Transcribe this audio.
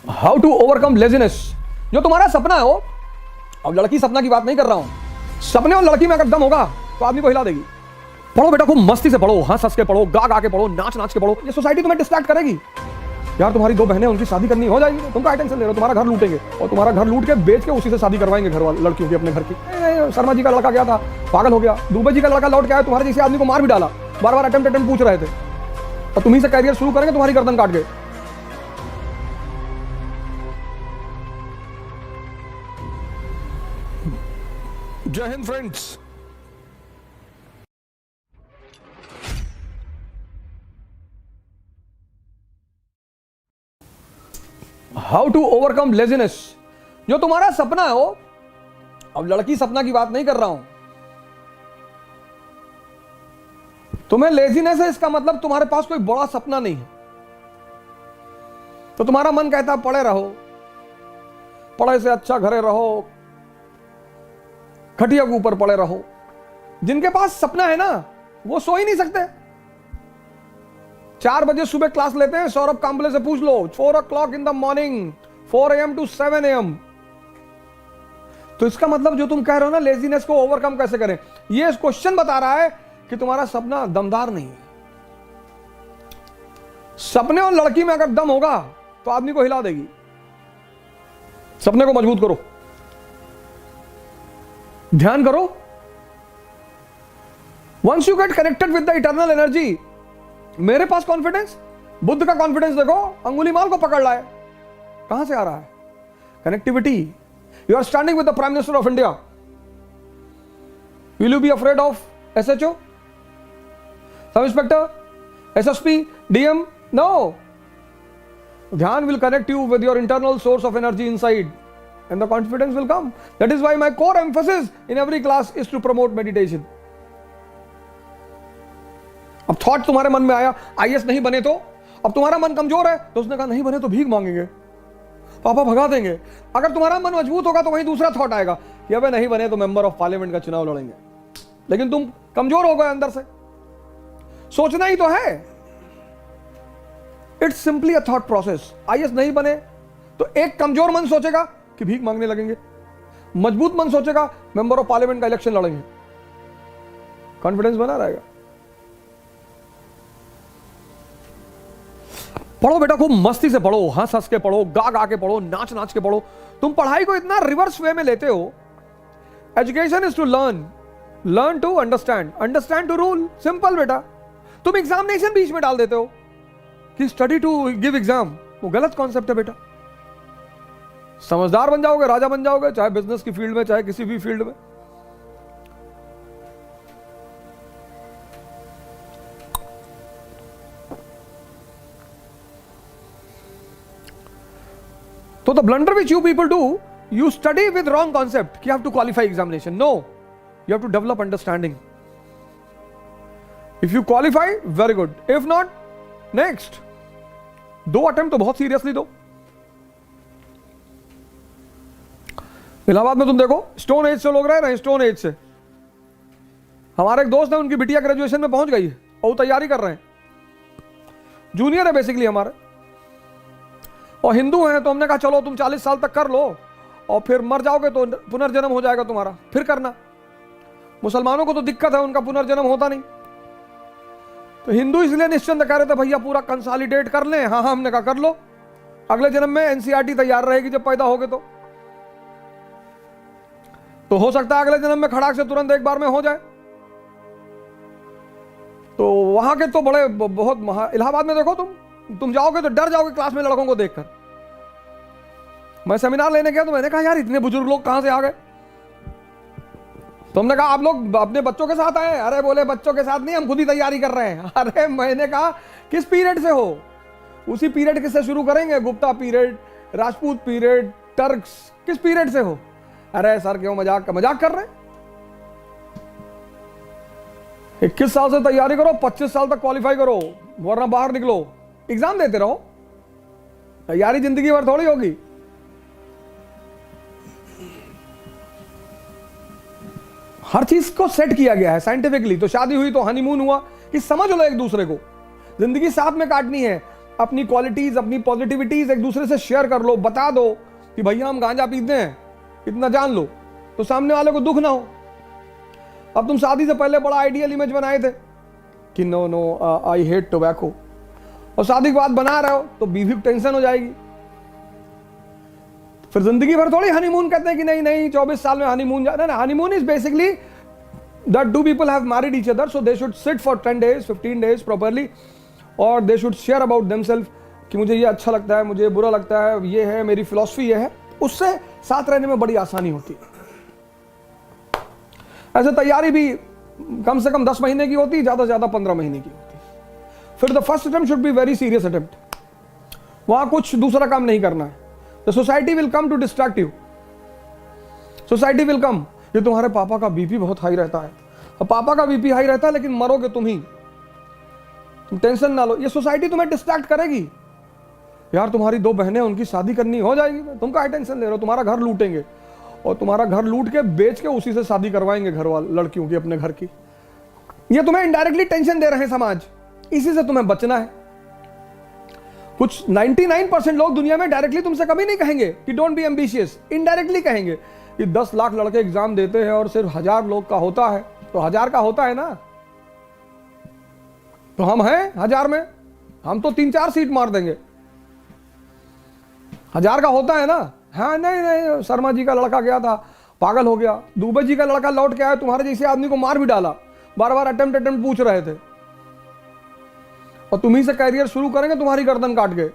How to overcome laziness. जो तुम्हारा सपना है वो, अब लड़की सपना की बात नहीं कर रहा हूं, सपने और लड़की में अगर दम होगा तो आदमी को हिला देगी। पढ़ो बेटा, खूब मस्ती से पढ़ो, हंस हंस के पढ़ो, गा गा के पढ़ो, नाच नाच के पढ़ो। ये सोसाइटी तुम्हें डिस्ट्रैक्ट करेगी। यार तुम्हारी दो बहनें, उनकी शादी करनी हो जाएगी, तुम क्या टेंशन ले रहे हो? तुम्हारा घर लूटेंगे और तुम्हारा घर लूट के बेच के उसी से शादी करवाएंगे घर वाले लड़कियों की, अपने घर की। शर्मा जी का लड़का गया था, पागल हो गया। दुबे जी का लड़का लौट के आया, तुम्हारे जैसे आदमी को मार भी डाला, बार बार अटेम्प्ट पूछ रहे थे, और तुम्ही से कैरियर शुरू करेंगे, तुम्हारी गर्दन काट गए। जय हिंद friends. How to overcome laziness. जो तुम्हारा सपना है वो, अब लड़की सपना की बात नहीं कर रहा हूं, तुम्हें लेजीनेस है, इसका मतलब तुम्हारे पास कोई बड़ा सपना नहीं है। तो तुम्हारा मन कहता पड़े रहो, पढ़े से अच्छा घरे रहो, खटिया के ऊपर पड़े रहो। जिनके पास सपना है ना, वो सो ही नहीं सकते। 4 बजे सुबह क्लास लेते हैं, सौरभ कांबले से पूछ लो, 4 o'clock in the morning, 4 AM to 7 AM। तो इसका मतलब जो तुम कह रहे हो ना, लेजीनेस को ओवरकम कैसे करें, ये क्वेश्चन बता रहा है कि तुम्हारा सपना दमदार नहीं है। सपने और लड़की में अगर दम होगा तो आदमी को हिला देगी। सपने को मजबूत करो, ध्यान करो। Once you get connected with the eternal energy, मेरे पास कॉन्फिडेंस, बुद्ध का कॉन्फिडेंस देखो, अंगुली माल को पकड़ लाए। कहां से आ रहा है? Connectivity. You are standing with the prime minister of India, will you be afraid of SHO, sub inspector, SSP, DM? No. ध्यान will connect you with your internal source of energy inside and the confidence will come. That is why my core emphasis in every class is to promote meditation. अब thought तुम्हारे मन में आया, IAS नहीं बने तो, अब तुम्हारा मन कमजोर है तो उसने कहा नहीं बने तो भीख मांगेंगे, पापा भगा देंगे। अगर तुम्हारा मन मजबूत होगा तो वहीं दूसरा थॉट आएगा कि अबे नहीं बने तो मेंबर ऑफ पार्लियामेंट का चुनाव लड़ेंगे। लेकिन तुम कमजोर हो गए अंदर से, सोचना ही तो है। It's simply a thought process. IAS नहीं बने तो एक कमजोर मन सोचेगा कि भीख मांगने लगेंगे, मजबूत मन सोचेगा मेंबर ऑफ पार्लियामेंट का इलेक्शन लड़ेंगे। कॉन्फिडेंस बना रहेगा। पढ़ो बेटा, खूब मस्ती से पढ़ो, हंस हंस के पढ़ो, गा गा के पढ़ो, नाच नाच के पढ़ो। तुम पढ़ाई को इतना रिवर्स वे में लेते हो। Education is to learn, learn to understand, understand to rule. Simple बेटा। तुम एग्जामिनेशन बीच में डाल देते हो कि स्टडी टू गिव एग्जाम, वो गलत कॉन्सेप्ट है बेटा। समझदार बन जाओगे, राजा बन जाओगे, चाहे बिजनेस की फील्ड में, चाहे किसी भी फील्ड में। So the blunder which you people do, you study with wrong concept कि you have to qualify examination. No, you have to develop understanding. If you qualify, very good. If not, next. 2 attempt तो बहुत seriously दो। इलाहाबाद में तुम देखो, stone age से लोग रह रहे हैं, स्टोन एज से। हमारे एक दोस्त है, उनकी बिटिया ग्रेजुएशन में पहुंच गई है और वो तैयारी कर रहे हैं, जूनियर है बेसिकली हमारे, और हिंदू हैं। तो हमने कहा चलो तुम 40 साल तक कर लो और फिर मर जाओगे तो पुनर्जन्म हो जाएगा तुम्हारा, फिर करना। मुसलमानों को तो दिक्कत है, उनका पुनर्जन्म होता नहीं। तो हिंदू इसलिए निश्चिंत कह रहे थे भैया पूरा कंसोलिडेट कर लें। हाँ हाँ, हमने कहा कर लो, अगले जन्म में NCERT तैयार रहेगी जब पैदा होगे तो हो सकता है अगले जन्म में खड़ाक से तुरंत एक बार में हो जाए। तो वहां के तो बड़े बहुत इलाहाबाद में देखो, तुम जाओगे तो डर जाओगे क्लास में लड़कों को देखकर। मैं सेमिनार लेने गया तो मैंने कहा यार इतने बुजुर्ग लोग कहां से आ गए। तो हमने कहा आप लोग अपने बच्चों के साथ आए? अरे बोले बच्चों के साथ नहीं, हम खुद ही तैयारी कर रहे हैं। अरे मैंने कहा किस पीरियड से हो? उसी पीरियड किससे शुरू करेंगे? Gupta period, Rajput period, Turks, किस पीरियड से हो? अरे सर क्यों मजाक कर रहे हैं? 21 साल से तैयारी करो, 25 साल तक क्वालिफाई करो, वरना बाहर निकलो, एग्जाम देते रहो। तैयारी जिंदगी भर थोड़ी होगी। हर चीज को सेट किया गया है साइंटिफिकली। तो शादी हुई तो हनीमून हुआ कि समझ लो एक दूसरे को, जिंदगी साथ में काटनी है। अपनी क्वालिटीज, अपनी पॉजिटिविटीज एक दूसरे से शेयर कर लो, बता दो कि भैया हम गांजा पीते हैं, इतना जान लो, तो सामने वाले को दुख ना हो। अब तुम शादी से पहले बड़ा आइडियल इमेज बनाए थे कि no no I hate tobacco, और शादी के बाद बना रहे हो तो बीवी को टेंशन हो जाएगी। फिर जिंदगी भर थोड़ी हनीमून कहते हैं कि नहीं नहीं 24 साल में हनीमून जा ना। Honeymoon is basically that two people have married each other, so they should sit for 10 days 15 days properly, और they should share about themselves कि मुझे ये अच्छा लगता है, मुझे बुरा लगता है, ये है मेरी फिलॉसफी, ये है। उससे साथ रहने में बड़ी आसानी होती है। ऐसे तैयारी भी कम से कम 10 महीने की होती है, ज्यादा से ज्यादा 15 महीने की होती है। फिर the first attempt should be very serious attempt, वहां कुछ दूसरा काम नहीं करना है। The society will come to distract you, society will come, ये तुम्हारे पापा का बीपी बहुत हाई रहता है, और पापा का बीपी हाई रहता है लेकिन मरोगे तुम ही, तुम टेंशन ना लो। ये सोसाइटी तुम्हें डिस्ट्रैक्ट करेगी। यार तुम्हारी 2 बहनें, उनकी शादी करनी हो जाएगी, तुम क्या टेंशन ले रहे हो, तुम्हारा घर लूटेंगे, और तुम्हारा घर लूट के बेच के उसी से शादी करवाएंगे घर वाले लड़कियों की, अपने घर की। ये तुम्हें इनडायरेक्टली टेंशन दे रहे हैं समाज, इसी से तुम्हें बचना है। कुछ 99% लोग दुनिया में डायरेक्टली तुमसे कभी नहीं कहेंगे कि डोंट बी एम्बिशियस, इनडायरेक्टली कहेंगे कि 10 लाख लड़के एग्जाम देते हैं और सिर्फ 1000 लोग का होता है, तो 1000 का होता है ना, तो हम हैं 1000 में, हम तो 3-4 सीट मार देंगे। 1000 का होता है ना। हाँ नहीं नहीं, शर्मा जी का लड़का गया था, पागल हो गया, दुबे जी का लड़का लौट के आया, तुम्हारे जैसे आदमी को मार भी डाला, बार बार अटेम्प्ट पूछ रहे थे, और तुम्ही से कैरियर शुरू करेंगे तुम्हारी गर्दन काट के।